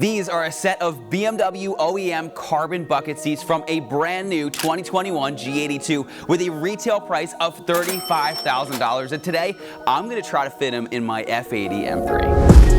These are a set of BMW OEM Carbon Bucket Seats from a brand new 2021 G82 with a retail price of $35,000. And today, I'm going to try to fit them in my F80 M3.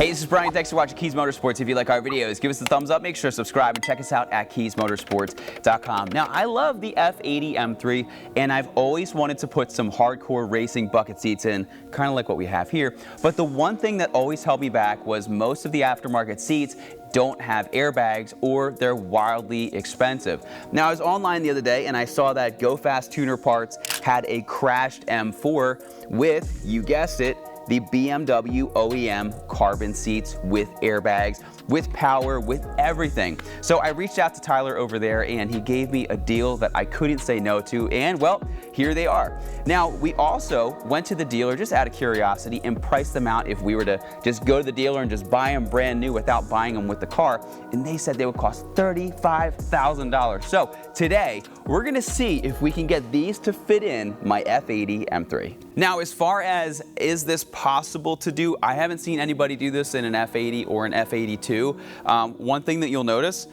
This is Bryan. Thanks for watching Kies Motorsports. If you like our videos, give us a thumbs up, make sure to subscribe, and check us out at KiesMotorsports.com. Now, I love the F80 M3, and I've always wanted to put some hardcore racing bucket seats in, kind of like what we have here. But the one thing that always held me back was most of the aftermarket seats don't have airbags or they're wildly expensive. Now, I was online the other day and I saw that GoFast Tuner Parts had a crashed M4 with, you guessed it, the BMW OEM carbon seats with airbags, with power, with everything. So I reached out to Tyler over there and he gave me a deal that I couldn't say no to, and well, here they are. Now, we also went to the dealer just out of curiosity and priced them out if we were to just go to the dealer and just buy them brand new without buying them with the car, and they said they would cost $35,000. So today, we're gonna see if we can get these to fit in my F80 M3. Now, as far as is this possible to do, I haven't seen anybody do this in an F80 or an F82. One thing that you'll notice,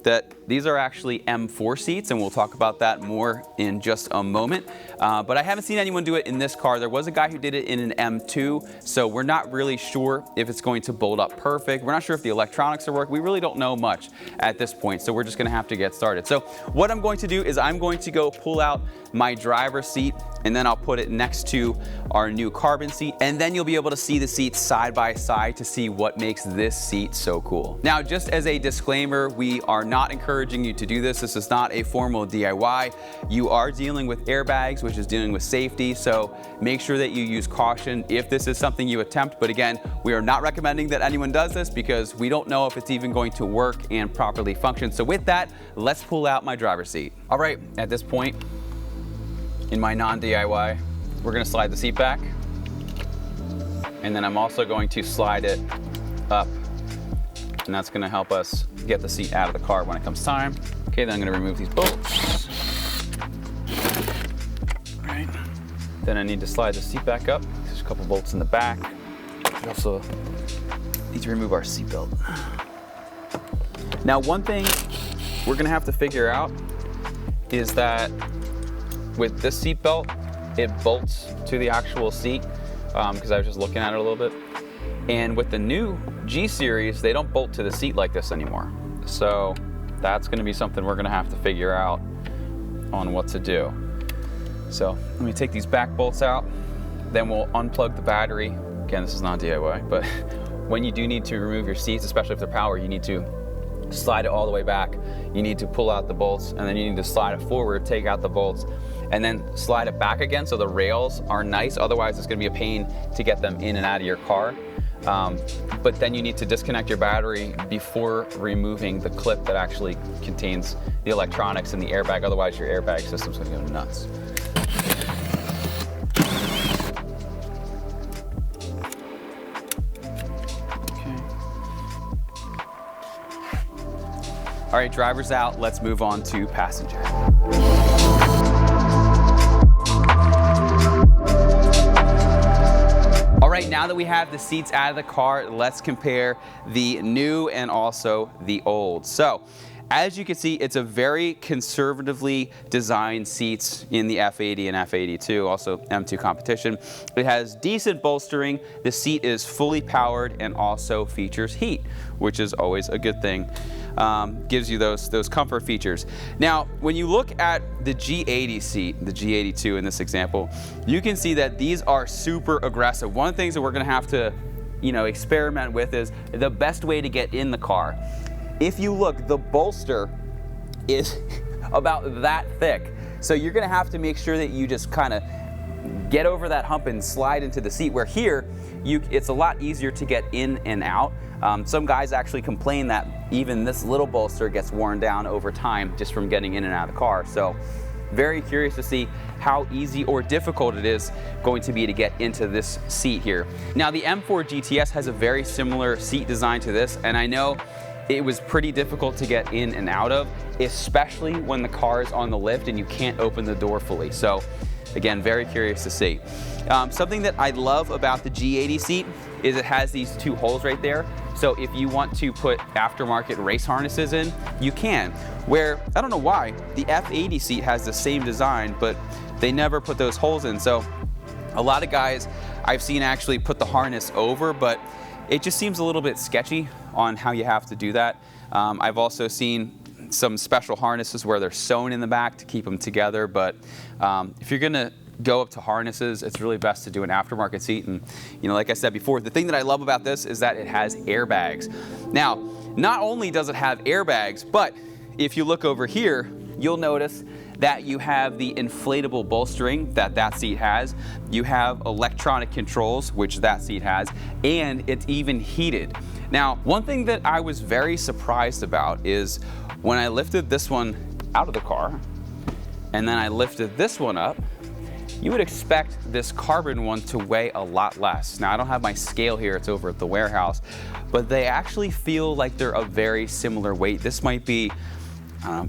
that these are actually M4 seats, and we'll talk about that more in just a moment. But I haven't seen anyone do it in this car. There was a guy who did it in an M2, so we're not really sure if it's going to bolt up perfect. We're not sure if the electronics are working. We really don't know much at this point, so we're just gonna have to get started. So what I'm going to do is I'm going to go pull out my driver's seat, and then I'll put it next to our new carbon seat, and then you'll be able to see the seats side by side to see what makes this seat so cool. Now, just as a disclaimer, we are not encouraging you to do this. This is not a formal DIY. You are dealing with airbags, which is dealing with safety, so make sure that you use caution if this is something you attempt. But again, we are not recommending that anyone does this because we don't know if it's even going to work and properly function. So with that, let's pull out my driver's seat. All right, at this point, in my non-DIY, we're gonna slide the seat back, and then I'm also going to slide it up, and that's gonna help us get the seat out of the car when it comes time. Okay, then I'm gonna remove these bolts. All right. Then I need to slide the seat back up. There's a couple bolts in the back. We also need to remove our seatbelt. Now, one thing we're gonna have to figure out is that with this seat belt, it bolts to the actual seat, because I was just looking at it a little bit. And with the new G series, they don't bolt to the seat like this anymore. So that's gonna be something we're gonna have to figure out on what to do. So let me take these back bolts out, then we'll unplug the battery. Again, this is not DIY, but when you do need to remove your seats, especially if they're power, you need to slide it all the way back. You need to pull out the bolts, and then you need to slide it forward, take out the bolts, and then slide it back again so the rails are nice. Otherwise, it's gonna be a pain to get them in and out of your car. But then you need to disconnect your battery before removing the clip that actually contains the electronics and the airbag. Otherwise, your airbag system's gonna go nuts. All right, driver's out, let's move on to passenger. All right, now that we have the seats out of the car, let's compare the new and also the old. So, as you can see, it's a very conservatively designed seats in the F80 and F82, also M2 competition. It has decent bolstering, the seat is fully powered, and also features heat, which is always a good thing. Gives you those comfort features. Now, when you look at the G80 seat, the G82 in this example, you can see that these are super aggressive. One of the things that we're gonna have to, experiment with is the best way to get in the car. If you look, the bolster is about that thick. So you're gonna have to make sure that you just kind of get over that hump and slide into the seat, where here, it's a lot easier to get in and out. Some guys actually complain that even this little bolster gets worn down over time just from getting in and out of the car. So very curious to see how easy or difficult it is going to be to get into this seat here. Now the M4 GTS has a very similar seat design to this, and I know it was pretty difficult to get in and out of, especially when the car is on the lift and you can't open the door fully. So again, very curious to see. Something that I love about the G80 seat is it has these two holes right there. So if you want to put aftermarket race harnesses in, you can. Where, I don't know why, the F80 seat has the same design, but they never put those holes in. So a lot of guys I've seen actually put the harness over, but it just seems a little bit sketchy on how you have to do that. I've also seen some special harnesses where they're sewn in the back to keep them together, but if you're gonna go up to harnesses, it's really best to do an aftermarket seat. And you know, like I said before, the thing that I love about this is that it has airbags. Now, not only does it have airbags, but if you look over here, you'll notice that you have the inflatable bolstering that seat has. You have electronic controls, which that seat has, and it's even heated. Now, one thing that I was very surprised about is when I lifted this one out of the car, and then I lifted this one up, you would expect this carbon one to weigh a lot less. Now, I don't have my scale here, it's over at the warehouse, but they actually feel like they're a very similar weight. This might be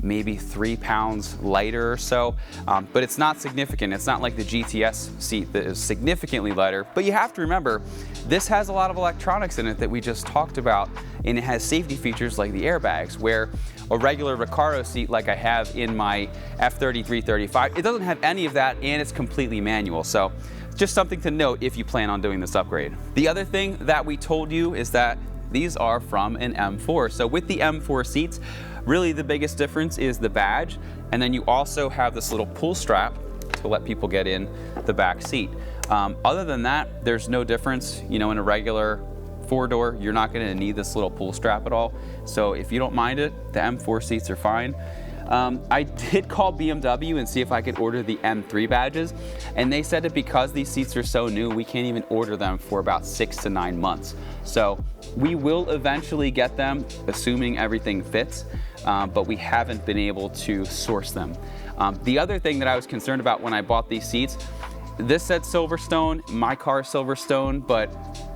maybe 3 pounds lighter or so, but it's not significant. It's not like the GTS seat that is significantly lighter, but you have to remember, this has a lot of electronics in it that we just talked about, and it has safety features like the airbags, where a regular Recaro seat like I have in my F30 335, it doesn't have any of that, and it's completely manual. So just something to note if you plan on doing this upgrade. The other thing that we told you is that these are from an M4. So with the M4 seats, really the biggest difference is the badge, and then you also have this little pull strap to let people get in the back seat. Other than that, there's no difference. You know, in a regular 4-door, you're not gonna need this little pull strap at all. So if you don't mind it, the M4 seats are fine. I did call BMW and see if I could order the M3 badges, and they said that because these seats are so new, we can't even order them for about 6 to 9 months. So we will eventually get them, assuming everything fits, but we haven't been able to source them. The other thing that I was concerned about when I bought these seats, this said Silverstone, my car is Silverstone, but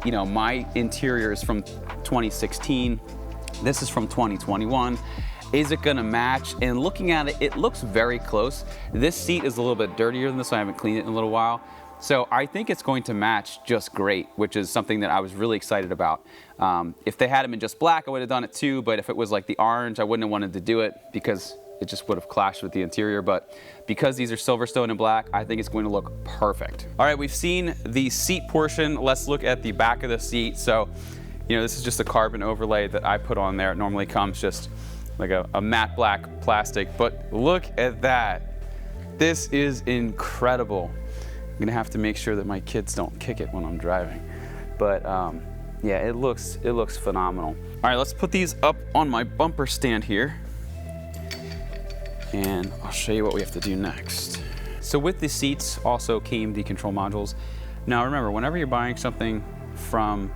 you know, my interior is from 2016, this is from 2021. Is it gonna match? And looking at it, it looks very close. This seat is a little bit dirtier than this, so I haven't cleaned it in a little while. So I think it's going to match just great, which is something that I was really excited about. If they had them in just black, I would have done it too, but if it was like the orange, I wouldn't have wanted to do it because it just would have clashed with the interior. But because these are Silverstone and black, I think it's going to look perfect. All right, we've seen the seat portion. Let's look at the back of the seat. So, you know, this is just a carbon overlay that I put on there. It normally comes just like a matte black plastic, but look at that. This is incredible. I'm gonna have to make sure that my kids don't kick it when I'm driving. But yeah, it looks phenomenal. All right, let's put these up on my bumper stand here, and I'll show you what we have to do next. So with the seats also came the control modules. Now remember, whenever you're buying something from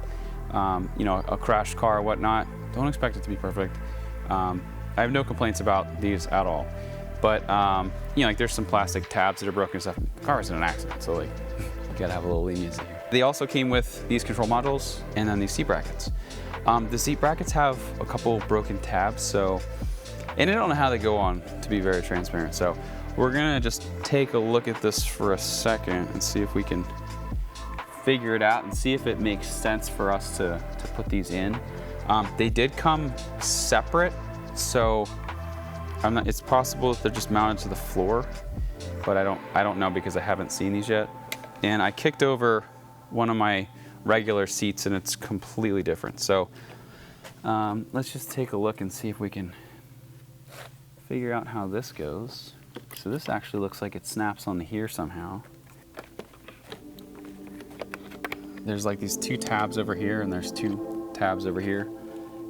you know, a crashed car or whatnot, don't expect it to be perfect. I have no complaints about these at all. But, you know, like there's some plastic tabs that are broken and stuff. The car was in an accident, so like, you gotta have a little leniency here. They also came with these control modules and then these seat brackets. The seat brackets have a couple broken tabs, so, and I don't know how they go on, to be very transparent. So we're gonna just take a look at this for a second and see if we can figure it out and see if it makes sense for us to put these in. They did come separate, so it's possible that they're just mounted to the floor, but I don't know because I haven't seen these yet. And I kicked over one of my regular seats and it's completely different. So let's just take a look and see if we can figure out how this goes. So this actually looks like it snaps onto here somehow. There's like these 2 tabs over here and there's 2 tabs over here.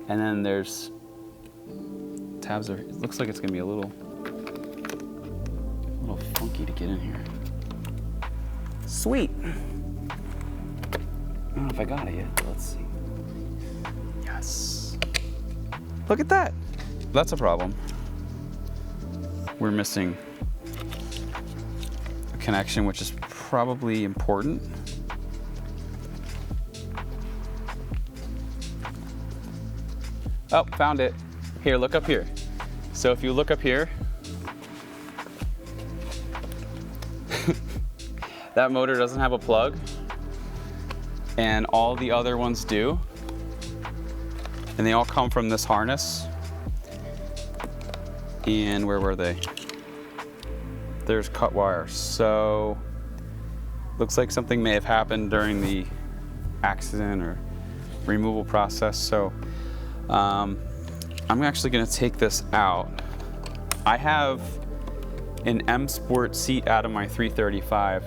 And then there's tabs over, it looks like it's gonna be a little funky to get in here. Sweet. I don't know if I got it yet, but let's see. Yes. Look at that. That's a problem. We're missing a connection, which is probably important. Oh, found it. Here, look up here. So if you look up here, that motor doesn't have a plug, and all the other ones do. And they all come from this harness. And where were they? There's cut wire. So looks like something may have happened during the accident or removal process. So I'm actually gonna take this out. I have an M Sport seat out of my 335.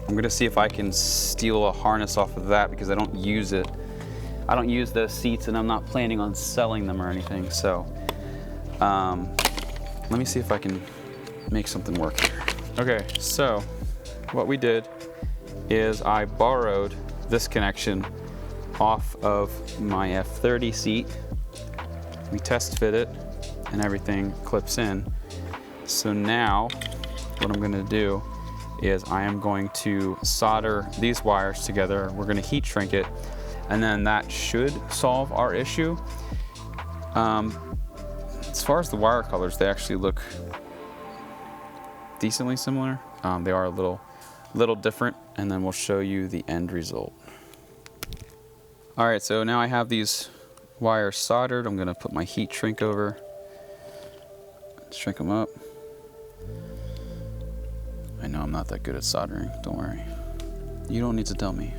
I'm gonna see if I can steal a harness off of that because I don't use it. I don't use those seats and I'm not planning on selling them or anything. So let me see if I can make something work here. Okay, so what we did is I borrowed this connection off of my F30 seat. We test fit it and everything clips in. So now what I'm gonna do is I am going to solder these wires together. We're gonna heat shrink it, and then that should solve our issue. As far as the wire colors, they actually look decently similar. They are a little different, and then we'll show you the end result. All right, so now I have these wires soldered. I'm gonna put my heat shrink over, shrink them up. I know I'm not that good at soldering, don't worry. You don't need to tell me.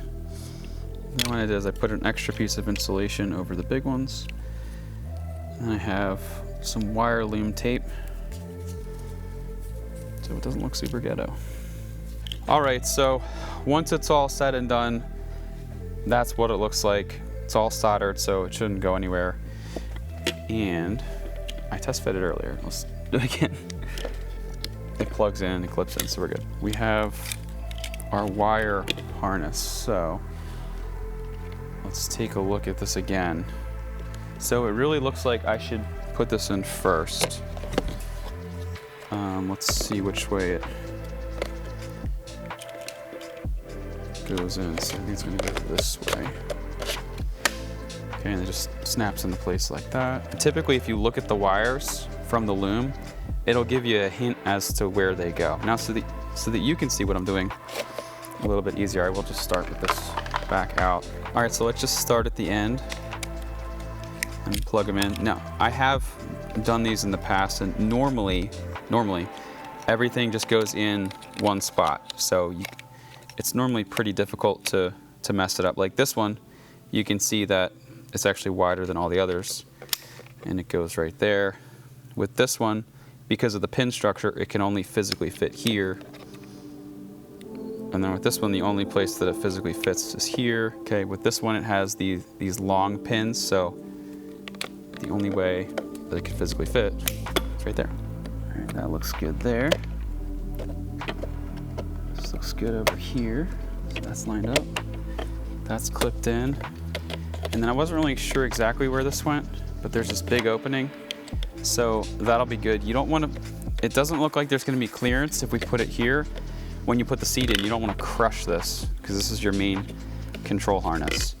Then what I did is I put an extra piece of insulation over the big ones. And I have some wire loom tape, so it doesn't look super ghetto. All right, so once it's all said and done, that's what it looks like. It's all soldered, so it shouldn't go anywhere. And I test fitted earlier. Let's do it again. It plugs in, it clips in, so we're good. We have our wire harness, so let's take a look at this again. So it really looks like I should put this in first. Let's see which way it goes in. So I think it's gonna go this way. Okay, and it just snaps into place like that. Typically, if you look at the wires from the loom, it'll give you a hint as to where they go. Now, so that you can see what I'm doing a little bit easier, I will just start with this back out. All right, so let's just start at the end and plug them in. Now, I have done these in the past, and normally everything just goes in one spot. So it's normally pretty difficult to mess it up. Like this one, you can see that it's actually wider than all the others, and it goes right there. With this one, because of the pin structure, it can only physically fit here. And then with this one, the only place that it physically fits is here. Okay, with this one, it has these long pins, so the only way that it can physically fit is right there. All right, that looks good there. This looks good over here. So that's lined up. That's clipped in. And then I wasn't really sure exactly where this went, but there's this big opening. So that'll be good. You don't want to, it doesn't look like there's going to be clearance if we put it here. When you put the seat in, you don't want to crush this because this is your main control harness.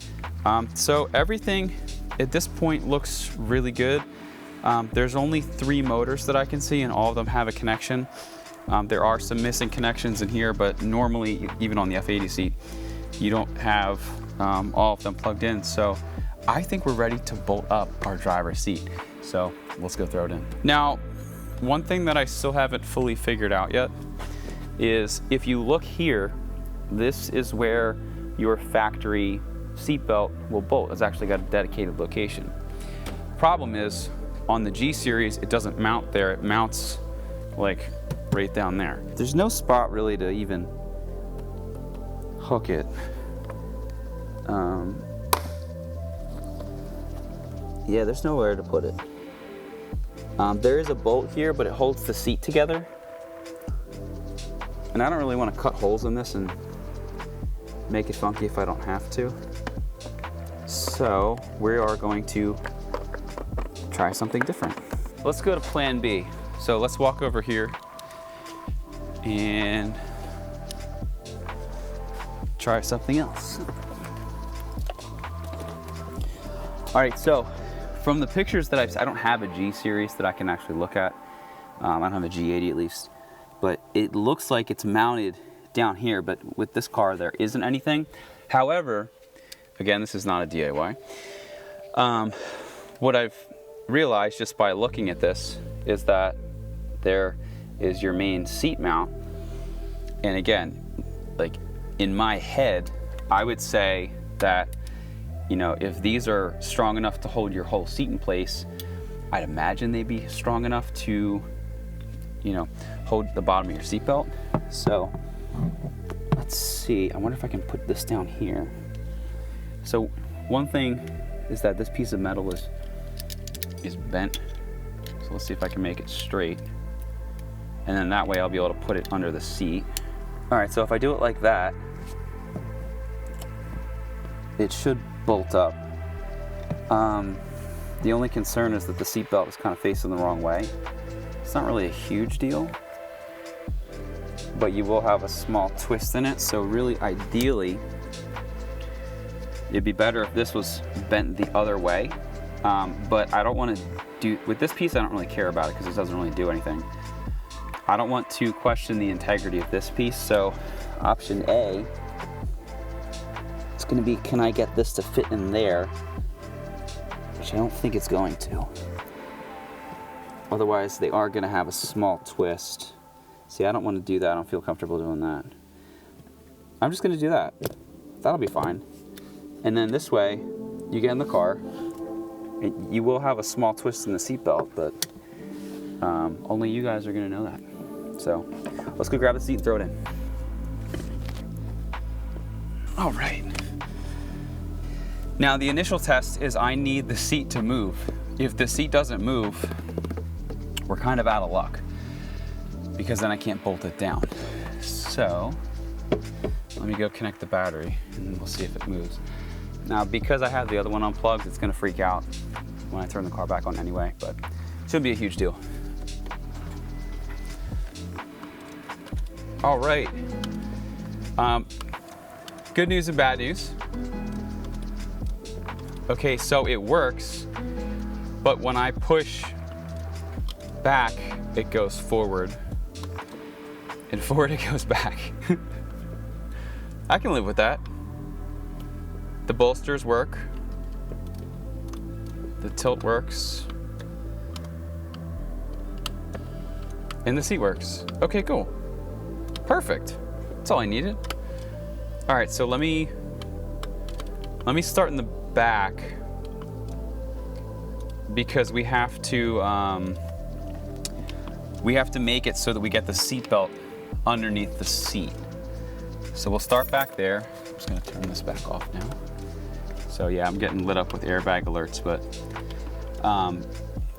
So everything at this point looks really good. There's only 3 motors that I can see, and all of them have a connection. There are some missing connections in here, but normally, even on the F80 seat, you don't have all of them plugged in. So I think we're ready to bolt up our driver's seat. So let's go throw it in. Now, one thing that I still haven't fully figured out yet is if you look here, this is where your factory seatbelt will bolt. It's actually got a dedicated location. Problem is, on the G series, it doesn't mount there. It mounts like right down there. There's no spot really to even hook it. Yeah, there's nowhere to put it. There is a bolt here, but it holds the seat together. And I don't really want to cut holes in this and make it funky if I don't have to. So we are going to try something different. Let's go to plan B. So let's walk over here and try something else. All right, so from the pictures that I don't have a G series that I can actually look at. I don't have a G80 at least, but it looks like it's mounted down here, but with this car there isn't anything. However, again, this is not a DIY. What I've realized just by looking at this is that there is your main seat mount. And again, like in my head, I would say that, you know, if these are strong enough to hold your whole seat in place, I'd imagine they'd be strong enough to, you know, hold the bottom of your seatbelt. So let's see, I wonder if I can put this down here. So one thing is that this piece of metal is bent. So let's see if I can make it straight. And then that way I'll be able to put it under the seat. All right, so if I do it like that, it should bolt up. The only concern is that the seatbelt is kind of facing the wrong way. It's not really a huge deal, but you will have a small twist in it. So really, ideally, it'd be better if this was bent the other way. But I don't want to do, with this piece, I don't really care about it because it doesn't really do anything. I don't want to question the integrity of this piece. So option A, it's going to be, can I get this to fit in there? Which I don't think it's going to. Otherwise, they are going to have a small twist. See, I don't want to do that. I don't feel comfortable doing that. I'm just going to do that. That'll be fine. And then this way, you get in the car. You will have a small twist in the seatbelt, but only you guys are going to know that. So let's go grab the seat and throw it in. All right. Now the initial test is I need the seat to move. If the seat doesn't move, we're kind of out of luck because then I can't bolt it down. So let me go connect the battery and we'll see if it moves. Now because I have the other one unplugged, it's gonna freak out when I turn the car back on anyway, but it shouldn't be a huge deal. All right, good news and bad news. Okay, so it works, but when I push back, it goes forward, and forward it goes back. I can live with that. The bolsters work, the tilt works, and the seat works. Okay, cool. Perfect. That's all I needed. All right, so let me start in the back because we have to make it so that we get the seatbelt underneath the seat. So we'll start back there. I'm just gonna turn this back off now. So yeah, I'm getting lit up with airbag alerts, but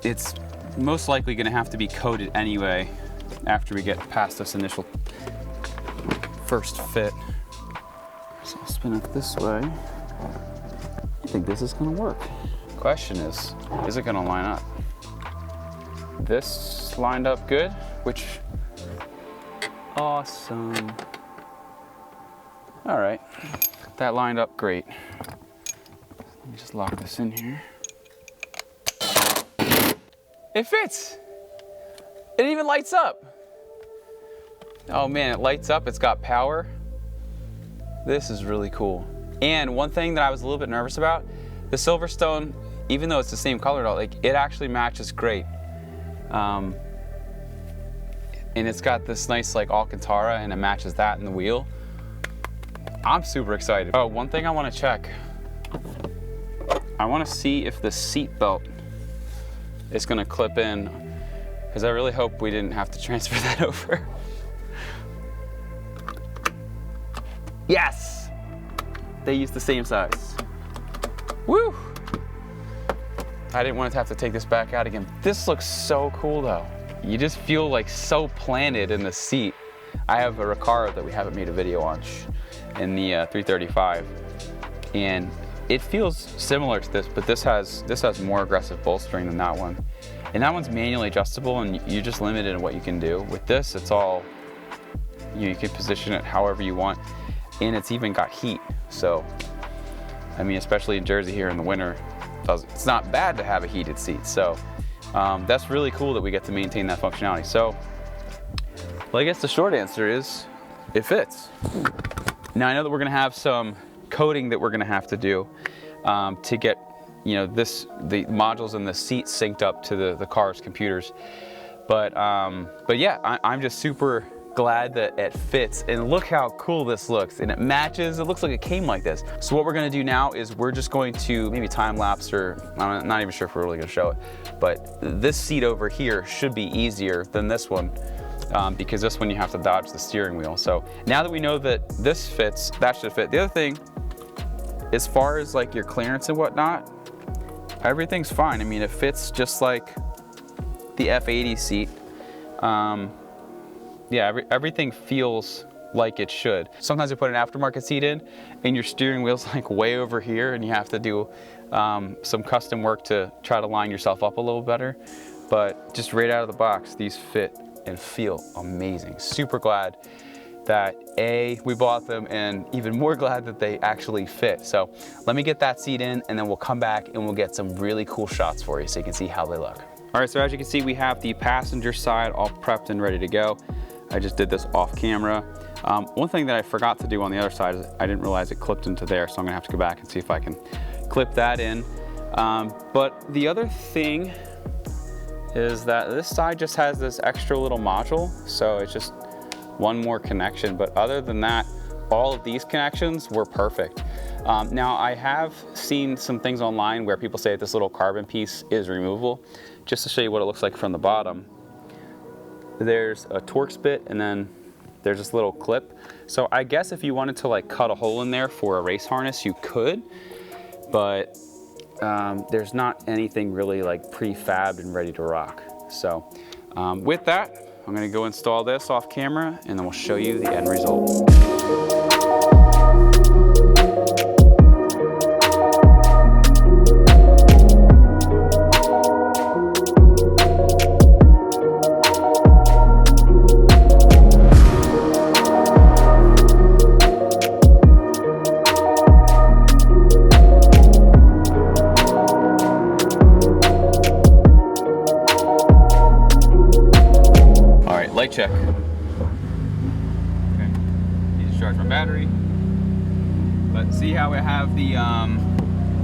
it's most likely gonna have to be coated anyway after we get past this initial first fit. So I'll spin it this way. I think this is gonna work. Question is it gonna line up? This lined up good, which, awesome. All right, that lined up great. Let me just lock this in here. It fits. It even lights up. Oh man, it lights up, it's got power. This is really cool. And one thing that I was a little bit nervous about, the Silverstone, even though it's the same color, like it actually matches great. And it's got this nice like Alcantara and it matches that in the wheel. I'm super excited. Oh, one thing I want to check. I want to see if the seat belt is going to clip in, because I really hope we didn't have to transfer that over. Yes! They use the same size. Woo! I didn't want to have to take this back out again. This looks so cool though. You just feel like so planted in the seat. I have a Recaro that we haven't made a video on in the 335. And it feels similar to this, but this has more aggressive bolstering than that one. And that one's manually adjustable, and you're just limited in what you can do. With this, it's all, you can position it however you want, and it's even got heat. So, I mean, especially in Jersey here in the winter, it's not bad to have a heated seat. So that's really cool that we get to maintain that functionality. So, well, I guess the short answer is it fits. Now I know that we're gonna have some coding that we're gonna have to do to get, you know, the modules in the seat synced up to the car's computers. But yeah, I'm just super glad that it fits, and look how cool this looks, and it matches. It looks like it came like this. So what we're gonna do now is we're just going to maybe time lapse, or I'm not even sure if we're really gonna show it, but this seat over here should be easier than this one. Because this one you have to dodge the steering wheel. So now that we know that this fits, that should fit. The other thing, as far as like your clearance and whatnot, everything's fine. I mean, it fits just like the F80 seat. Yeah, everything feels like it should. Sometimes you put an aftermarket seat in and your steering wheel's like way over here, and you have to do some custom work to try to line yourself up a little better. But just right out of the box, these fit and feel amazing. Super glad that we bought them, and even more glad that they actually fit. So let me get that seat in, and then we'll come back and we'll get some really cool shots for you so you can see how they look. All right, so as you can see, we have the passenger side all prepped and ready to go. I just did this off camera. One thing that I forgot to do on the other side is I didn't realize it clipped into there, so I'm gonna have to go back and see if I can clip that in. But the other thing is that this side just has this extra little module, so it's just one more connection. But other than that, all of these connections were perfect. Now I have seen some things online where people say that this little carbon piece is removable. Just to show you what it looks like from the bottom, there's a Torx bit, and then there's this little clip. So I guess if you wanted to like cut a hole in there for a race harness, you could, but there's not anything really like prefabbed and ready to rock. So with that, I'm gonna go install this off camera, and then we'll show you the end result. Light check. Okay. Need to charge my battery. But see how I have the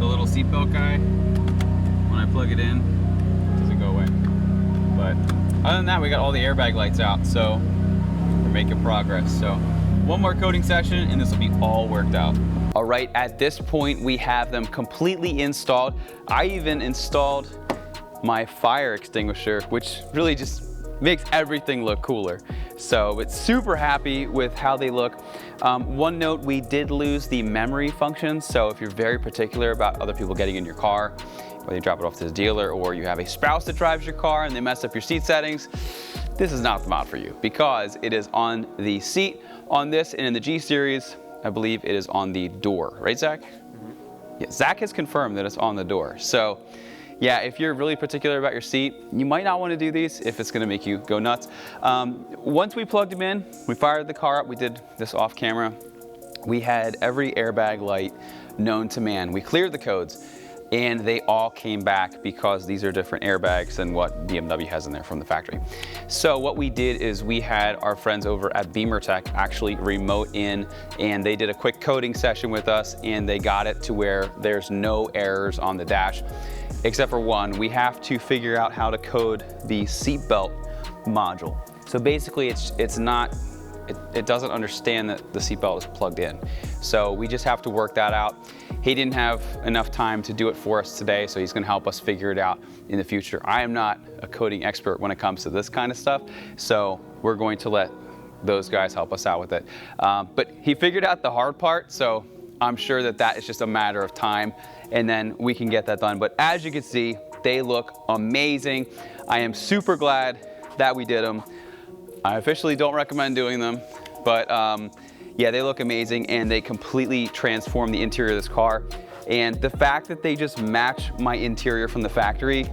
little seatbelt guy? When I plug it in, it doesn't go away. But other than that, we got all the airbag lights out, so we're making progress. So one more coating session, and this will be all worked out. All right, at this point, we have them completely installed. I even installed my fire extinguisher, which really just makes everything look cooler. So it's super happy with how they look. One note, we did lose the memory function. So if you're very particular about other people getting in your car, whether you drop it off to the dealer or you have a spouse that drives your car and they mess up your seat settings, this is not the mod for you, because it is on the seat on this, and in the G series, I believe it is on the door, right, Zach? Mm-hmm. Yeah, Zach has confirmed that it's on the door. So yeah, if you're really particular about your seat, you might not want to do these if it's going to make you go nuts. Once we plugged them in, we fired the car up. We did this off camera. We had every airbag light known to man. We cleared the codes, and they all came back because these are different airbags than what BMW has in there from the factory. So what we did is we had our friends over at BimmerTech actually remote in, and they did a quick coding session with us, and they got it to where there's no errors on the dash. Except for one, we have to figure out how to code the seatbelt module. So basically it doesn't understand that the seatbelt is plugged in. So we just have to work that out. He didn't have enough time to do it for us today, so he's gonna help us figure it out in the future. I am not a coding expert when it comes to this kind of stuff, so we're going to let those guys help us out with it. But he figured out the hard part, so I'm sure that that is just a matter of time, and then we can get that done. But as you can see, they look amazing. I am super glad that we did them. I officially don't recommend doing them, but yeah, they look amazing, and they completely transform the interior of this car. And the fact that they just match my interior from the factory,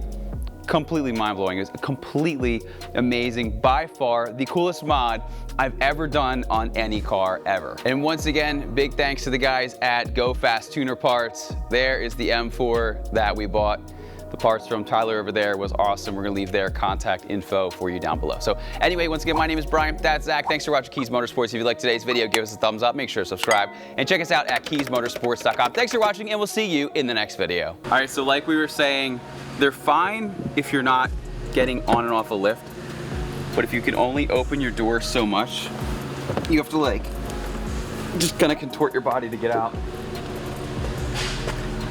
completely mind-blowing. It's completely amazing. By far the coolest mod I've ever done on any car ever. And once again, big thanks to the guys at GoFast Tuner Parts. There is the M4 that we bought. The parts from Tyler over there was awesome. We're gonna leave their contact info for you down below. So anyway, once again, my name is Brian, that's Zach. Thanks for watching Kies Motorsports. If you like today's video, give us a thumbs up, make sure to subscribe, and check us out at KiesMotorsports.com. Thanks for watching, and we'll see you in the next video. All right, so like we were saying, they're fine if you're not getting on and off a lift, but if you can only open your door so much, you have to like, just kind of contort your body to get out.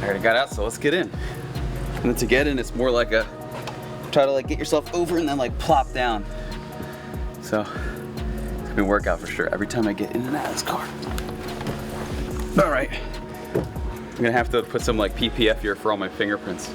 I already got out, so let's get in. And then to get in, it's more like a, try to like get yourself over and then like plop down. So, it's gonna be a workout for sure, every time I get in and out of this car. All right, I'm gonna have to put some like PPF here for all my fingerprints.